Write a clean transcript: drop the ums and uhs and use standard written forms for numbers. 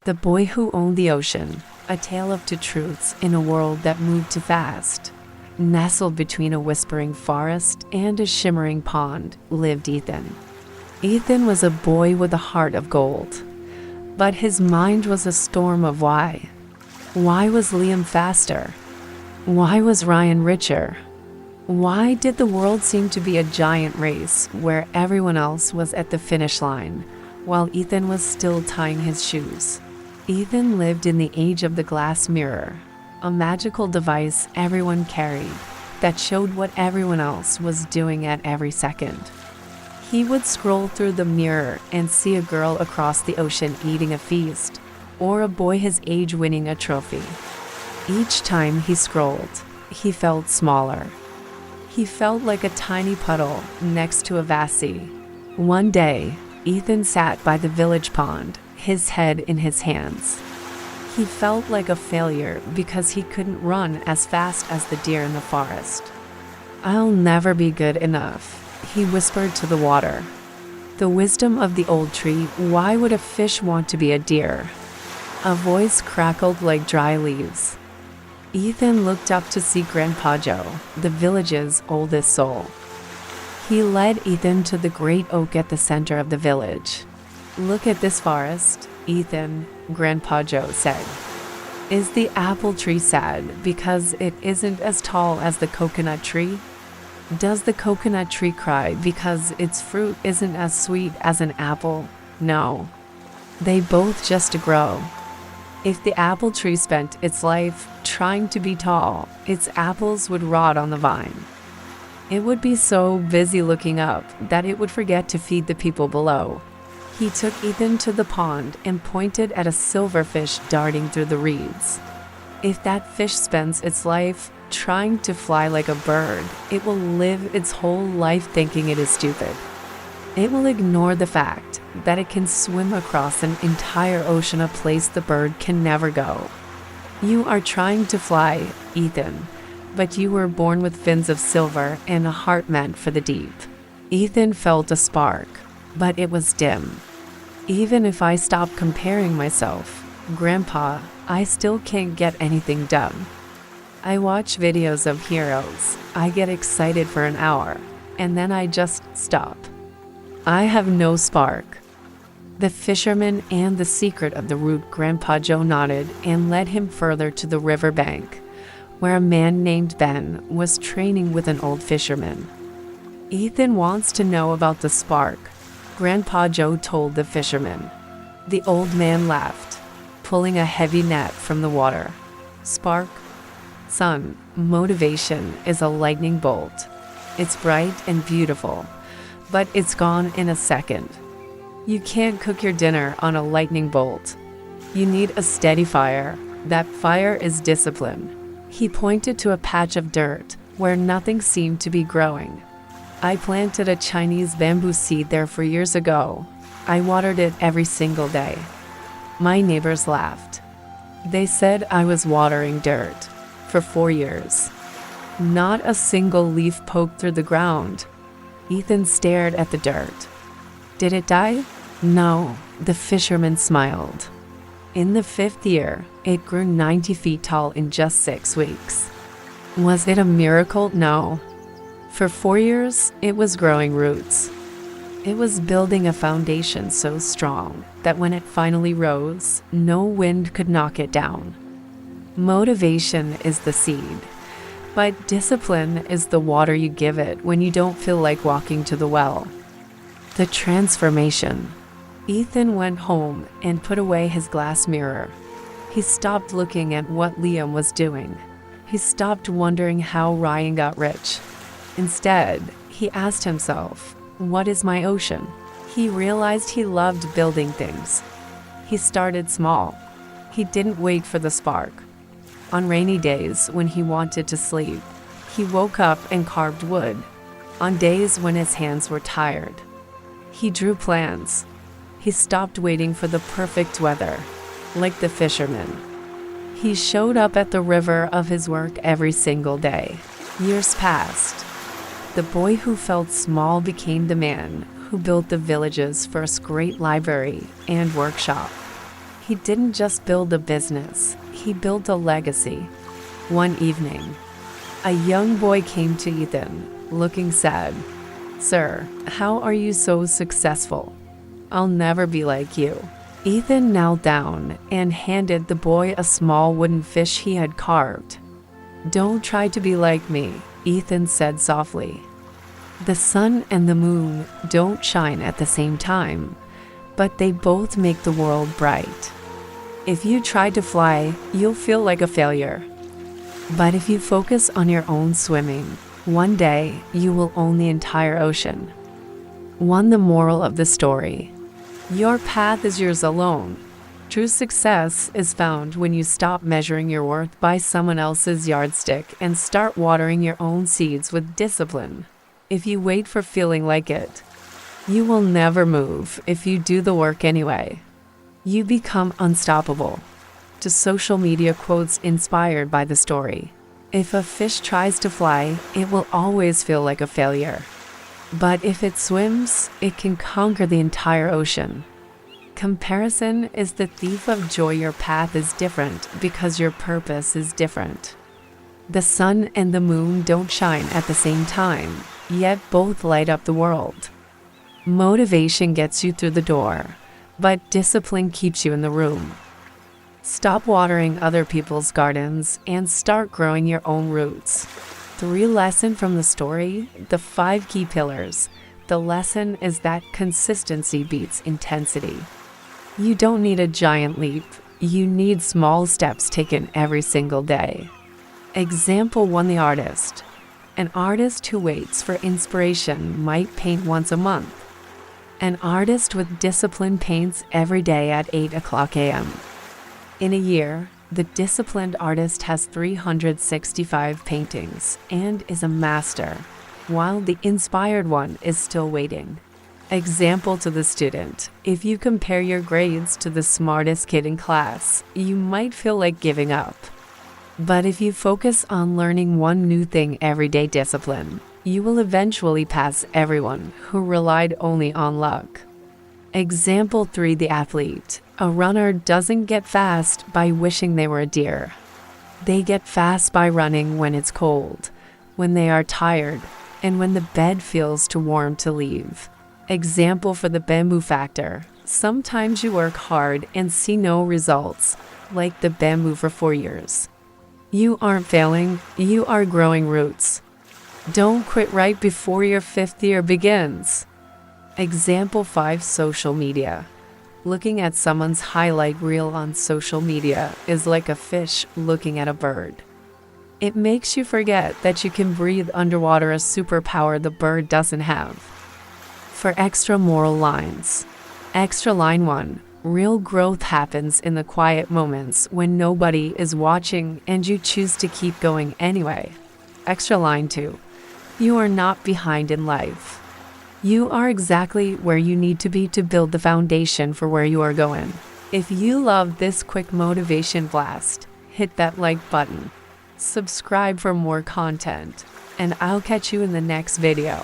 The Boy Who Owned the Ocean, a tale of two truths in a world that moved too fast. Nestled between a whispering forest and a shimmering pond lived Ethan. Ethan was a boy with a heart of gold, but his mind was a storm of why. Why was Liam faster? Why was Ryan richer? Why did the world seem to be a giant race where everyone else was at the finish line, while Ethan was still tying his shoes? Ethan lived in the age of the glass mirror, a magical device everyone carried that showed what everyone else was doing at every second. He would scroll through the mirror and see a girl across the ocean eating a feast, or a boy his age winning a trophy. Each time he scrolled, he felt smaller. He felt like a tiny puddle next to a vast sea. One day, Ethan sat by the village pond, his head in his hands. He felt like a failure because he couldn't run as fast as the deer in the forest. "I'll never be good enough," he whispered to the water. The wisdom of the old tree, why would a fish want to be a deer? A voice crackled like dry leaves. Ethan looked up to see Grandpa Joe, the village's oldest soul. He led Ethan to the great oak at the center of the village. "Look at this forest, Ethan," Grandpa Joe said. "Is the apple tree sad because it isn't as tall as the coconut tree? Does the coconut tree cry because its fruit isn't as sweet as an apple? No. They both just grow. If the apple tree spent its life trying to be tall, its apples would rot on the vine. It would be so busy looking up that it would forget to feed the people below." He took Ethan to the pond and pointed at a silverfish darting through the reeds. "If that fish spends its life trying to fly like a bird, it will live its whole life thinking it is stupid. It will ignore the fact that it can swim across an entire ocean, a place the bird can never go. You are trying to fly, Ethan, but you were born with fins of silver and a heart meant for the deep." Ethan felt a spark, but it was dim. "Even if I stop comparing myself, Grandpa, I still can't get anything done. I watch videos of heroes, I get excited for an hour, and then I just stop. I have no spark." The fisherman and the secret of the root. Grandpa Joe nodded and led him further to the river bank, where a man named Ben was training with an old fisherman. "Ethan wants to know about the spark," Grandpa Joe told the fisherman. The old man laughed, pulling a heavy net from the water. "Spark? Son, motivation is a lightning bolt. It's bright and beautiful, but it's gone in a second. You can't cook your dinner on a lightning bolt. You need a steady fire. That fire is discipline." He pointed to a patch of dirt where nothing seemed to be growing. "I planted a Chinese bamboo seed there 4 years ago. I watered it every single day." My neighbors laughed. They said I was watering dirt for 4 years. Not a single leaf poked through the ground. Ethan stared at the dirt. "Did it die?" "No," the fisherman smiled. "In the 5th year, it grew 90 feet tall in just 6 weeks. Was it a miracle? No. For 4 years, it was growing roots. It was building a foundation so strong that when it finally rose, no wind could knock it down. Motivation is the seed, but discipline is the water you give it when you don't feel like walking to the well." The transformation. Ethan went home and put away his glass mirror. He stopped looking at what Liam was doing. He stopped wondering how Ryan got rich. Instead, he asked himself, "What is my ocean?" He realized he loved building things. He started small. He didn't wait for the spark. On rainy days when he wanted to sleep, he woke up and carved wood. On days when his hands were tired, he drew plans. He stopped waiting for the perfect weather, like the fisherman. He showed up at the river of his work every single day. Years passed. The boy who felt small became the man who built the village's first great library and workshop. He didn't just build a business, he built a legacy. One evening, a young boy came to Ethan, looking sad. "Sir, how are you so successful? I'll never be like you." Ethan knelt down and handed the boy a small wooden fish he had carved. "Don't try to be like me," Ethan said softly. "The sun and the moon don't shine at the same time, but they both make the world bright. If you try to fly, you'll feel like a failure. But if you focus on your own swimming, one day you will own the entire ocean." The moral of the story: your path is yours alone. True success is found when you stop measuring your worth by someone else's yardstick and start watering your own seeds with discipline. If you wait for feeling like it, you will never move. If you do the work anyway, you become unstoppable. To social media quotes inspired by the story: "If a fish tries to fly, it will always feel like a failure. But if it swims, it can conquer the entire ocean." Comparison is the thief of joy. Your path is different because your purpose is different. The sun and the moon don't shine at the same time, yet both light up the world. Motivation gets you through the door, but discipline keeps you in the room. Stop watering other people's gardens and start growing your own roots. 3 lessons from the story, the 5 key pillars. The lesson is that consistency beats intensity. You don't need a giant leap. You need small steps taken every single day. Example 1: the artist. An artist who waits for inspiration might paint once a month. An artist with discipline paints every day at 8 a.m. In a year, the disciplined artist has 365 paintings and is a master, while the inspired one is still waiting. Example to the student: if you compare your grades to the smartest kid in class, you might feel like giving up. But if you focus on learning one new thing every day, discipline, you will eventually pass everyone who relied only on luck. Example 3: the athlete. A runner doesn't get fast by wishing they were a deer. They get fast by running when it's cold, when they are tired, and when the bed feels too warm to leave. Example for the bamboo factor. Sometimes you work hard and see no results, like the bamboo for 4 years. You aren't failing, you are growing roots. Don't quit right before your 5th year begins. Example 5: social media. Looking at someone's highlight reel on social media is like a fish looking at a bird. It makes you forget that you can breathe underwater, a superpower the bird doesn't have. For extra moral lines. Extra line 1: real growth happens in the quiet moments when nobody is watching and you choose to keep going anyway. Extra line 2: you are not behind in life. You are exactly where you need to be to build the foundation for where you are going. If you love this quick motivation blast, hit that like button, subscribe for more content, and I'll catch you in the next video.